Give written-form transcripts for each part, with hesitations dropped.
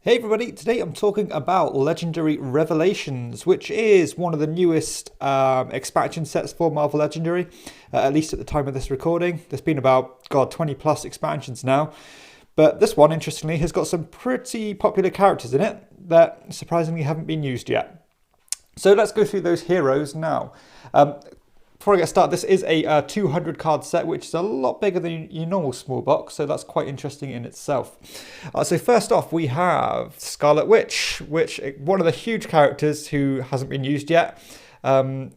Hey everybody, today I'm talking about Legendary Revelations, which is one of the newest expansion sets for Marvel Legendary, at least at the time of this recording. There's been about, 20 plus expansions now, but this one, interestingly, has got some pretty popular characters in it that surprisingly haven't been used yet. So let's go through those heroes now. Before I get started, this is a 200 card set, which is a lot bigger than your normal small box, so that's quite interesting in itself. So first off, we have Scarlet Witch, which one of the huge characters who hasn't been used yet. I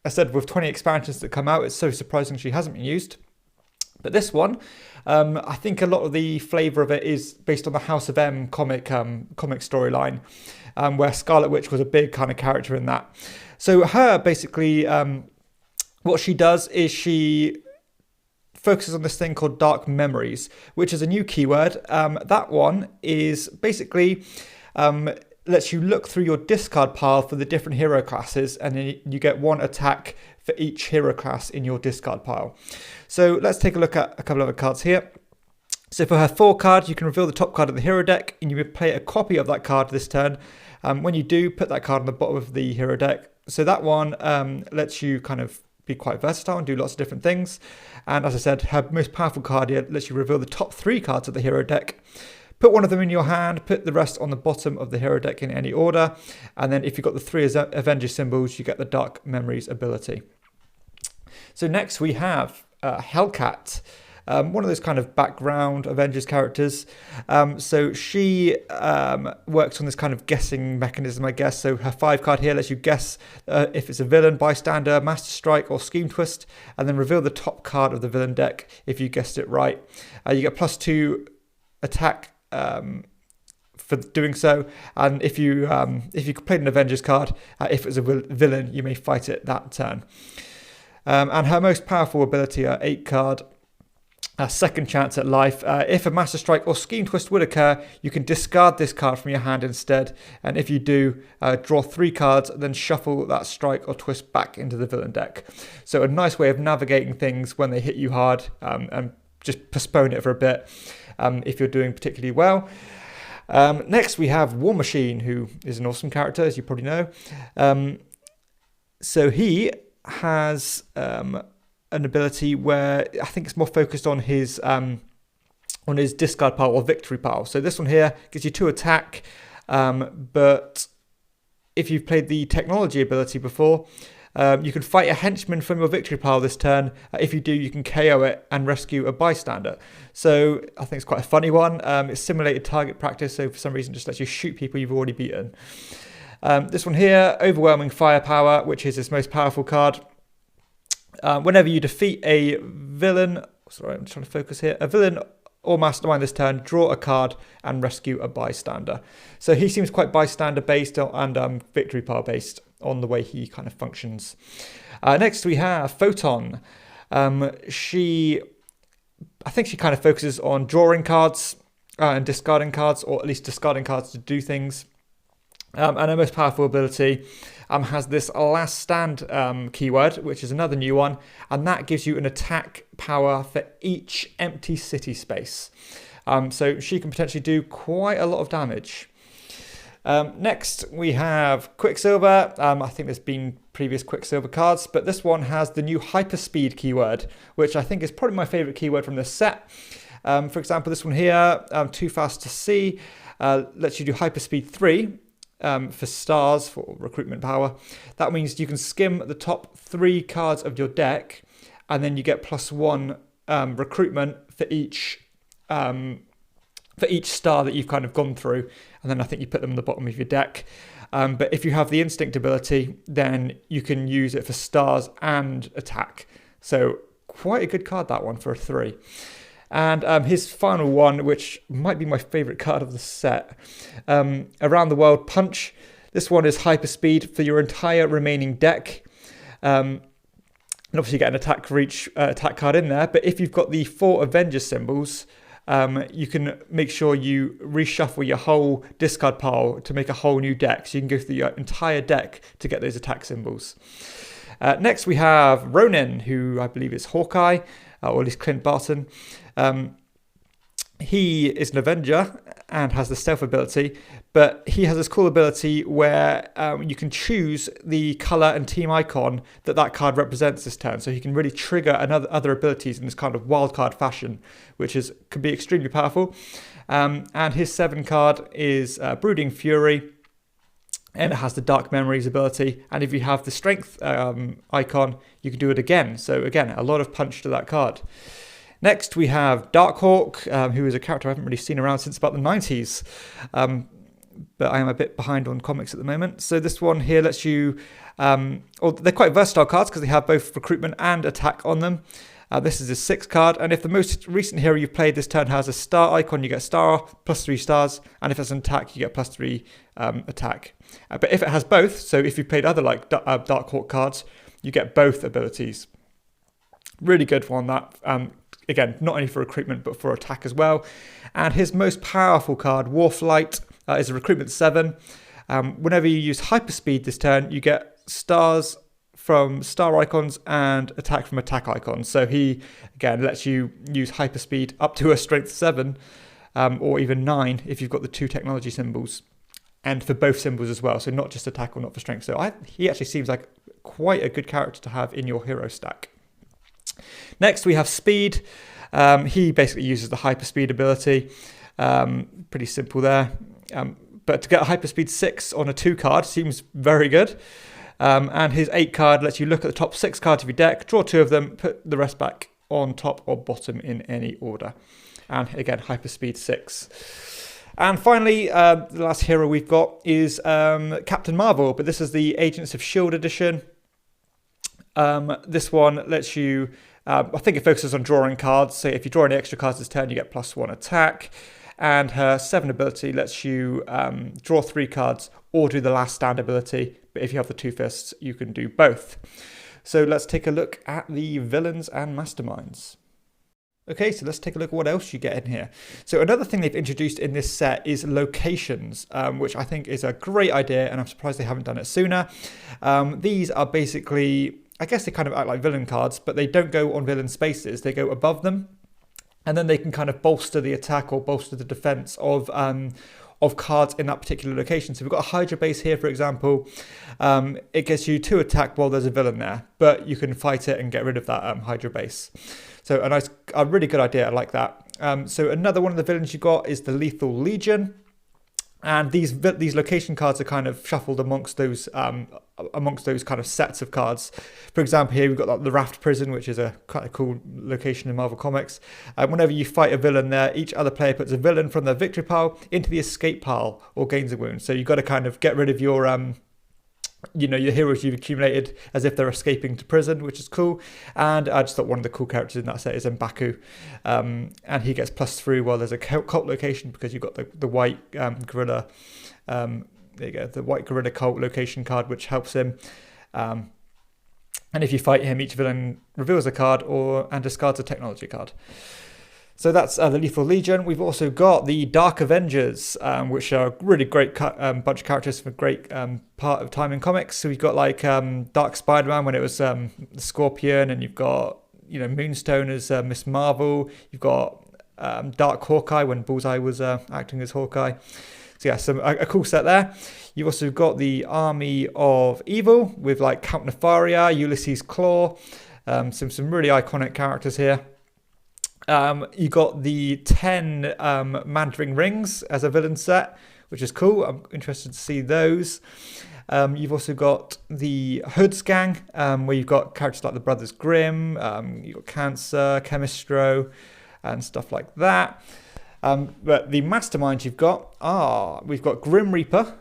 said with 20 expansions that come out, it's so surprising she hasn't been used. But this one, I think a lot of the flavour of it is based on the House of M comic storyline, where Scarlet Witch was a big kind of character in that. So her basically... what she does is she focuses on this thing called Dark Memories, which is a new keyword. That one is basically lets you look through your discard pile for the different hero classes, and then you get one attack for each hero class in your discard pile. So let's take a look at a couple of other cards here. So for her 4 card, you can reveal the top card of the hero deck, and you would play a copy of that card this turn. When you do, put that card on the bottom of the hero deck. So that one lets you kind of be quite versatile and do lots of different things. And as I said, her most powerful card here lets you reveal the top 3 cards of the hero deck. Put one of them in your hand, put the rest on the bottom of the hero deck in any order. And then if you've got the 3 Avenger symbols, you get the Dark Memories ability. So next we have Hellcat. One of those kind of background Avengers characters. So she works on this kind of guessing mechanism, I guess. So her 5 card here lets you guess if it's a villain, bystander, master strike, or scheme twist, and then reveal the top card of the villain deck if you guessed it right. You get +2 attack for doing so, and if you played an Avengers card, if it's a villain, you may fight it that turn. And her most powerful ability, 8 card. Second chance at life. If a master strike or scheme twist would occur, you can discard this card from your hand instead. And if you do, draw 3 cards, then shuffle that strike or twist back into the villain deck. So a nice way of navigating things when they hit you hard, and just postpone it for a bit if you're doing particularly well. Next, we have War Machine, who is an awesome character, as you probably know. So he has... an ability where I think it's more focused on his discard pile or victory pile. So this one here gives you 2 attack, but if you've played the technology ability before, you can fight a henchman from your victory pile this turn. If you do, you can KO it and rescue a bystander. So I think it's quite a funny one. It's simulated target practice, so for some reason just lets you shoot people you've already beaten. This one here, Overwhelming Firepower, which is his most powerful card. Whenever you defeat a villain, I'm trying to focus here, a villain or mastermind this turn, draw a card and rescue a bystander. So he seems quite bystander based and victory pile based on the way he kind of functions. Next we have Photon. I think she kind of focuses on drawing cards and discarding cards, or at least discarding cards to do things. And her most powerful ability has this last stand keyword, which is another new one, and that gives you an attack power for each empty city space. So she can potentially do quite a lot of damage. Next, we have Quicksilver. I think there's been previous Quicksilver cards, but this one has the new hyperspeed keyword, which I think is probably my favourite keyword from this set. For example, this one here, Too Fast to See, lets you do hyperspeed 3. For stars, for recruitment power. That means you can skim the top 3 cards of your deck, and then you get +1 recruitment for each star that you've kind of gone through, and then I think you put them on the bottom of your deck. But if you have the instinct ability, then you can use it for stars and attack. So quite a good card, that one, for a 3. And his final one, which might be my favourite card of the set, Around the World Punch. This one is hyperspeed for your entire remaining deck. And obviously you get an attack for each attack card in there. But if you've got the 4 Avenger symbols, you can make sure you reshuffle your whole discard pile to make a whole new deck. So you can go through your entire deck to get those attack symbols. Next we have Ronin, who I believe is Hawkeye, or at least Clint Barton. He is an Avenger, and has the stealth ability, but he has this cool ability where you can choose the color and team icon that card represents this turn, so he can really trigger other abilities in this kind of wildcard fashion, which could be extremely powerful. And his 7 card is Brooding Fury, and it has the Dark Memories ability, and if you have the strength icon, you can do it again. So again, a lot of punch to that card. Next, we have Darkhawk, who is a character I haven't really seen around since about the 90s, but I am a bit behind on comics at the moment. So this one here lets you, they're quite versatile cards because they have both recruitment and attack on them. This is a 6 card, and if the most recent hero you've played this turn has a star icon, you get a star, plus 3 stars, and if it's an attack, you get plus 3 attack. But if it has both, so if you've played other like Darkhawk cards, you get both abilities. Really good one, that. Again, not only for recruitment, but for attack as well. And his most powerful card, Warflight, is a recruitment 7. Whenever you use hyperspeed this turn, you get stars from star icons and attack from attack icons. So he, again, lets you use hyperspeed up to a strength 7, or even 9 if you've got the 2 technology symbols. And for both symbols as well, so not just attack or not for strength. So he actually seems like quite a good character to have in your hero stack. Next, we have Speed. He basically uses the hyperspeed ability. Pretty simple there. But to get a hyperspeed 6 on a 2 card seems very good. And his 8 card lets you look at the top 6 cards of your deck, draw 2 of them, put the rest back on top or bottom in any order. And again, hyperspeed 6. And finally, the last hero we've got is Captain Marvel, but this is the Agents of S.H.I.E.L.D. edition. This one lets you, I think it focuses on drawing cards. So if you draw any extra cards this turn, you get +1 attack. And her 7 ability lets you draw 3 cards or do the last stand ability. But if you have the 2 fists, you can do both. So let's take a look at the villains and masterminds. Okay, so let's take a look at what else you get in here. So another thing they've introduced in this set is locations, which I think is a great idea, and I'm surprised they haven't done it sooner. These are basically, I guess they kind of act like villain cards, but they don't go on villain spaces, they go above them. And then they can kind of bolster the attack or bolster the defense of cards in that particular location. So we've got a Hydra base here, for example. It gets you 2 attack while there's a villain there, but you can fight it and get rid of that Hydra base. So a really good idea, I like that. So another one of the villains you got is the Lethal Legion. And these location cards are kind of shuffled amongst those kind of sets of cards. For example, here we've got like the Raft Prison, which is a quite a cool location in Marvel Comics. Whenever you fight a villain there, each other player puts a villain from their victory pile into the escape pile or gains a wound. So you've got to kind of get rid of your your heroes you've accumulated as if they're escaping to prison, which is cool. And I just thought one of the cool characters in that set is M'Baku, and he gets +3 while there's a cult location because you've got the white gorilla. There you go, the white gorilla cult location card, which helps him. And if you fight him, each villain reveals a card and discards a technology card. So that's the Lethal Legion. We've also got the Dark Avengers, which are a really great bunch of characters for a great part of time in comics. So we've got like Dark Spider-Man when it was the Scorpion, and you've got Moonstone as Miss Marvel. You've got Dark Hawkeye when Bullseye was acting as Hawkeye. So yeah, a cool set there. You've also got the Army of Evil with like Count Nefaria, Ulysses Claw, some really iconic characters here. You got the 10 Mandarin Rings as a villain set, which is cool. I'm interested to see those. You've also got the Hoods Gang, where you've got characters like the Brothers Grimm, you've got Cancer, Chemistro, and stuff like that. But the Masterminds we've got Grim Reaper,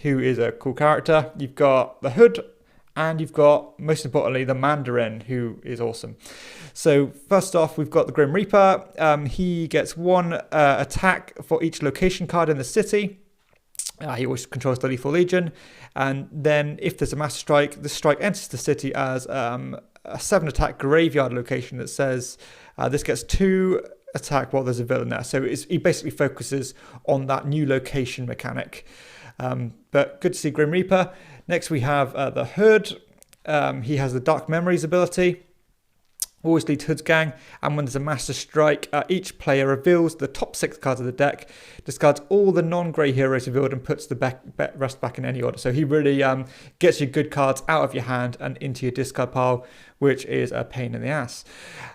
who is a cool character. You've got the Hood, and you've got, most importantly, the Mandarin, who is awesome. So first off, we've got the Grim Reaper. He gets 1 attack for each location card in the city. He always controls the Lethal Legion. And then if there's a Master Strike, the strike enters the city as a 7 attack graveyard location that says this gets 2 attack while there's a villain there. So he basically focuses on that new location mechanic. But good to see Grim Reaper. Next we have the Hood. He has the Dark Memories ability. always leads Hood's gang, and when there's a Master Strike, each player reveals the top 6 cards of the deck, discards all the non-grey heroes revealed, and puts the rest back in any order. So he really gets your good cards out of your hand and into your discard pile, which is a pain in the ass.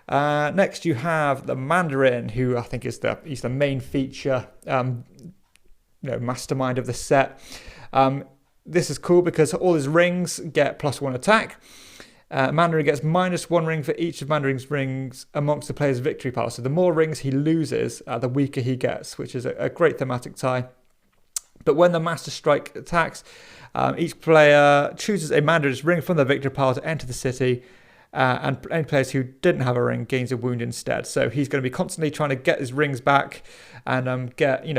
Next, you have the Mandarin, who I think is he's the main feature, mastermind of the set. This is cool because all his rings get +1 attack. Mandarin gets -1 ring for each of Mandarin's rings amongst the player's victory pile. So the more rings he loses, the weaker he gets, which is a great thematic tie. But when the Master Strike attacks, each player chooses a Mandarin's ring from their victory pile to enter the city, and any players who didn't have a ring gains a wound instead. So he's going to be constantly trying to get his rings back and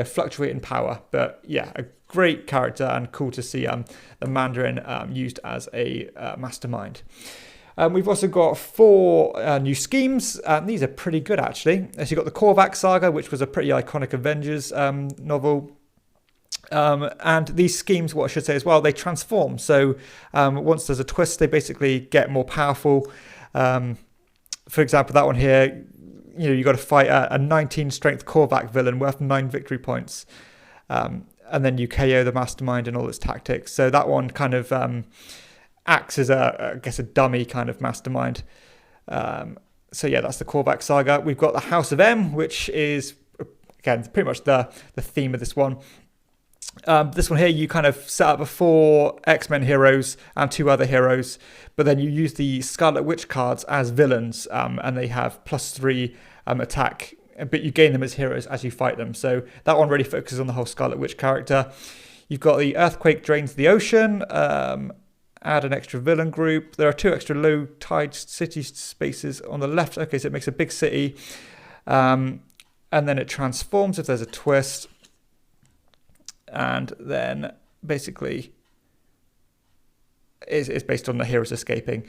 fluctuate in power. But yeah, a great character and cool to see the Mandarin used as a mastermind. We've also got 4 new schemes. These are pretty good, actually. So you've got the Korvac Saga, which was a pretty iconic Avengers novel. And these schemes, what I should say as well, they transform. So once there's a twist, they basically get more powerful. For example, that one here, you've got to fight a 19 strength Korvac villain worth 9 victory points. And then you KO the mastermind and all its tactics. So that one kind of acts as a dummy kind of mastermind. So yeah, that's the Korvac Saga. We've got the House of M, which is, again, pretty much the theme of this one. This one here, you kind of set up 4 X-Men heroes and 2 other heroes, but then you use the Scarlet Witch cards as villains, and they have +3 attack, but you gain them as heroes as you fight them. So that one really focuses on the whole Scarlet Witch character. You've got the Earthquake Drains the Ocean, add an extra villain group. There are 2 extra low tide city spaces on the left. Okay, so it makes a big city, and then it transforms if there's a twist. And then basically is based on the heroes escaping.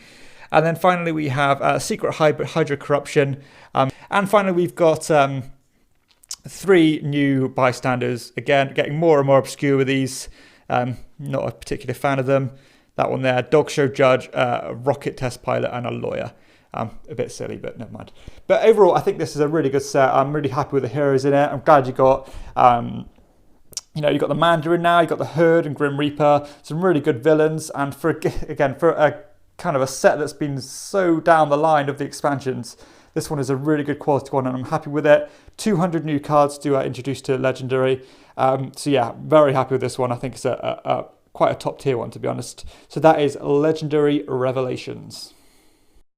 And then finally we have Secret Hydra Corruption. And finally we've got 3 new bystanders. Again, getting more and more obscure with these. Not a particular fan of them. That one there, Dog Show Judge, a rocket test pilot, and a lawyer. A bit silly, but never mind. But overall, I think this is a really good set. I'm really happy with the heroes in it. I'm glad you got... you've got the Mandarin now, you've got the Hood and Grim Reaper, some really good villains, and for a kind of a set that's been so down the line of the expansions, this one is a really good quality one, and I'm happy with it. 200 new cards to introduce to Legendary, so yeah, very happy with this one. I think it's quite a top tier one, to be honest. So that is Legendary Revelations.